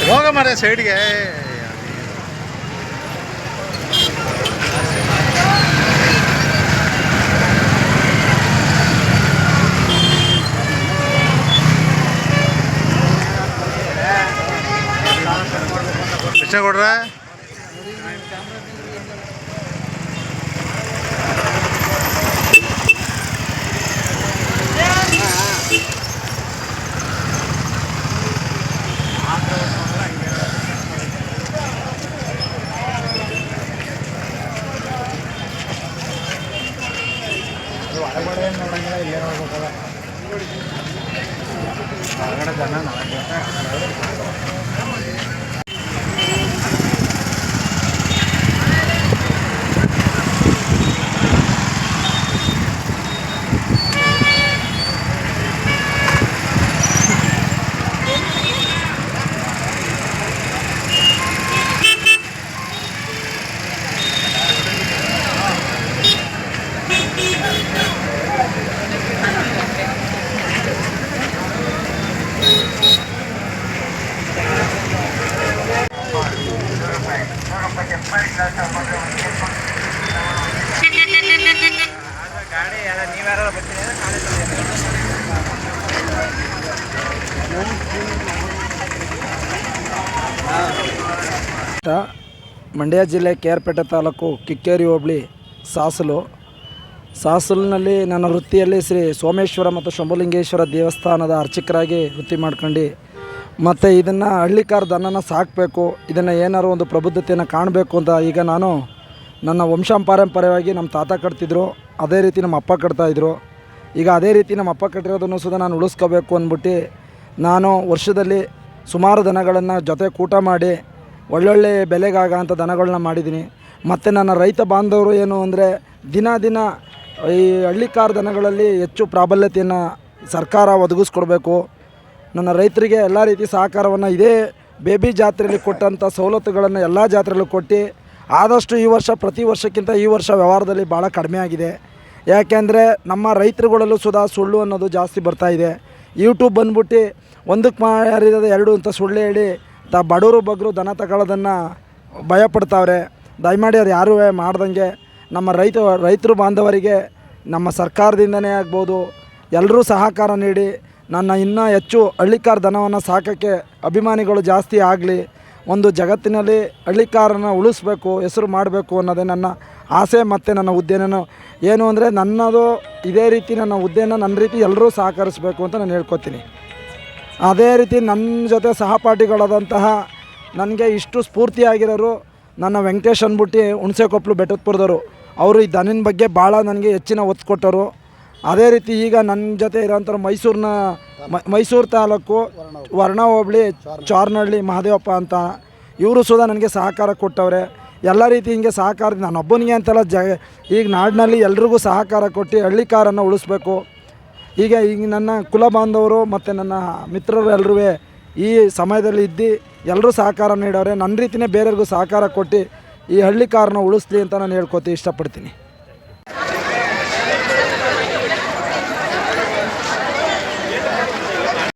ಹೋಗ ಮಾರ ಸೈಡ್ಗೆ ಕೃಷ್ಣ ಕೊಡ್ರ ಮಂಡ್ಯ ಜಿಲ್ಲೆ ಕೆ.ಆರ್.ಪೇಟೆ ತಾಲೂಕು ಕಿಕ್ಕೇರಿ ಹೋಬಳಿ ಸಾಸಲಿನಲ್ಲಿ ನನ್ನ ವೃತ್ತಿಯಲ್ಲಿ ಶ್ರೀ ಸೋಮೇಶ್ವರ ಮತ್ತು ಶಂಭುಲಿಂಗೇಶ್ವರ ದೇವಸ್ಥಾನದ ಅರ್ಚಕರಾಗಿ ವೃತ್ತಿ ಮಾಡ್ಕೊಂಡು ಮತ್ತು ಇದನ್ನು ಹಳ್ಳಿಕಾರ ದನನ ಸಾಕಬೇಕು, ಇದನ್ನು ಏನಾರು ಒಂದು ಪ್ರಬುದ್ಧತೆಯನ್ನು ಕಾಣಬೇಕು ಅಂತ ಈಗ ನಾನು ನನ್ನ ವಂಶಪಾರಂಪರ್ಯವಾಗಿ ನಮ್ಮ ತಾತ ಕಟ್ತಿದ್ರು, ಅದೇ ರೀತಿ ನಮ್ಮ ಅಪ್ಪ ಕಟ್ತಾಯಿದ್ರು. ಈಗ ಅದೇ ರೀತಿ ನಮ್ಮ ಅಪ್ಪ ಕಟ್ಟಿರೋದನ್ನು ಸುಧಾ ನಾನು ಉಳಿಸ್ಕೋಬೇಕು ಅಂದ್ಬಿಟ್ಟು ನಾನು ವರ್ಷದಲ್ಲಿ ಸುಮಾರು ದನಗಳನ್ನು ಜೊತೆ ಕೂಟ ಮಾಡಿ ಒಳ್ಳೊಳ್ಳೆ ಬೆಲೆಗಾಗೋಂಥ ದನಗಳನ್ನ ಮಾಡಿದ್ದೀನಿ. ಮತ್ತು ನನ್ನ ರೈತ ಬಾಂಧವರು ಏನು ಅಂದರೆ ದಿನ ಈ ಹಳ್ಳಿಕಾರ ದನಗಳಲ್ಲಿ ಹೆಚ್ಚು ಪ್ರಾಬಲ್ಯತೆಯನ್ನು ಸರ್ಕಾರ ಒದಗಿಸ್ಕೊಡ್ಬೇಕು. ನನ್ನ ರೈತರಿಗೆ ಎಲ್ಲ ರೀತಿ ಸಹಕಾರವನ್ನು ಇದೇ ಬೇಬಿ ಜಾತ್ರೆಯಲ್ಲಿ ಕೊಟ್ಟಂಥ ಸವಲತ್ತುಗಳನ್ನು ಎಲ್ಲ ಜಾತ್ರೆಯಲ್ಲೂ ಕೊಟ್ಟು ಆದಷ್ಟು ಈ ವರ್ಷ ಪ್ರತಿ ವರ್ಷಕ್ಕಿಂತ ಈ ವರ್ಷ ವ್ಯವಹಾರದಲ್ಲಿ ಭಾಳ ಕಡಿಮೆ ಆಗಿದೆ. ಯಾಕೆಂದರೆ ನಮ್ಮ ರೈತರುಗಳಲ್ಲೂ ಸುಧಾ ಸುಳ್ಳು ಅನ್ನೋದು ಜಾಸ್ತಿ ಬರ್ತಾಯಿದೆ. ಯೂಟ್ಯೂಬ್ ಬಂದ್ಬಿಟ್ಟು ಒಂದಕ್ಕೆ ಮಾರಿದ ಎರಡು ಅಂತ ಸುಳ್ಳು ಹೇಳಿ ಬಡವರು ಬಗ್ಗರು ದನ ತಗೊಳ್ಳೋದನ್ನು ಭಯಪಡ್ತಾವ್ರೆ. ದಯಮಾಡಿ ಅದು ಯಾರೂ ಮಾಡ್ದಂಗೆ ನಮ್ಮ ರೈತರು ಬಾಂಧವರಿಗೆ ನಮ್ಮ ಸರ್ಕಾರದಿಂದನೇ ಆಗ್ಬೋದು ಎಲ್ಲರೂ ಸಹಕಾರ ನೀಡಿ ನನ್ನ ಇನ್ನೂ ಹೆಚ್ಚು ಹಳ್ಳಿಕಾರ ದನವನ್ನು ಸಾಕೋಕ್ಕೆ ಅಭಿಮಾನಿಗಳು ಜಾಸ್ತಿ ಆಗಲಿ, ಒಂದು ಜಗತ್ತಿನಲ್ಲಿ ಹಳ್ಳಿಕಾರನ ಉಳಿಸ್ಬೇಕು, ಹೆಸರು ಮಾಡಬೇಕು ಅನ್ನೋದೇ ನನ್ನ ಆಸೆ. ಮತ್ತು ನನ್ನ ಉದ್ದೇನ ಏನು ಅಂದರೆ ನನ್ನದು ಇದೇ ರೀತಿ ನನ್ನ ಉದ್ದೇನ ನನ್ನ ರೀತಿ ಎಲ್ಲರೂ ಸಹಕರಿಸಬೇಕು ಅಂತ ನಾನು ಹೇಳ್ಕೊತೀನಿ. ಅದೇ ರೀತಿ ನನ್ನ ಜೊತೆ ಸಹಪಾಠಿಗಳಾದಂತಹ ನನಗೆ ಇಷ್ಟು ಸ್ಫೂರ್ತಿಯಾಗಿರೋರು ನನ್ನ ವೆಂಕಟೇಶ್ ಅಂದ್ಬಿಟ್ಟು ಹುಣಸೆಕೊಪ್ಪಲು ಬೆಟ್ಟದಪುರದವರು. ಅವರು ಈ ದನಿನ ಬಗ್ಗೆ ಭಾಳ ನನಗೆ ಹೆಚ್ಚಿನ ಒತ್ತು ಕೊಟ್ಟರು. ಅದೇ ರೀತಿ ಈಗ ನನ್ನ ಜೊತೆ ಇರೋಂಥವ್ರು ಮೈಸೂರು ತಾಲೂಕು ವರ್ಣ ಹೋಬಳಿ ಚಾರ್ನಹಳ್ಳಿ ಮಹದೇವಪ್ಪ ಅಂತ, ಇವರು ಸುಧಾ ನನಗೆ ಸಹಕಾರ ಕೊಟ್ಟವ್ರೆ. ಎಲ್ಲ ರೀತಿ ಹಿಂಗೆ ಸಹಕಾರ ನಾನೊಬ್ಬನಿಗೆ ಅಂತಲ್ಲ, ಈಗ ನಾಡಿನಲ್ಲಿ ಎಲ್ರಿಗೂ ಸಹಕಾರ ಕೊಟ್ಟು ಹಳ್ಳಿಕಾರನ್ನು ಉಳಿಸ್ಬೇಕು. ಈಗ ನನ್ನ ಕುಲ ಬಾಂಧವರು ಮತ್ತು ನನ್ನ ಮಿತ್ರರು ಎಲ್ಲರೂ ಈ ಸಮಯದಲ್ಲಿ ಇದ್ದು ಎಲ್ಲರೂ ಸಹಕಾರ ನೀಡೋರೆ. ನನ್ನ ರೀತಿಯೇ ಬೇರೆಯವ್ರಿಗೂ ಸಹಕಾರ ಕೊಟ್ಟು ಈ ಹಳ್ಳಿಕಾರನ ಉಳಿಸ್ಲಿ ಅಂತ ನಾನು ಹೇಳ್ಕೊತಿ ಇಷ್ಟಪಡ್ತೀನಿ.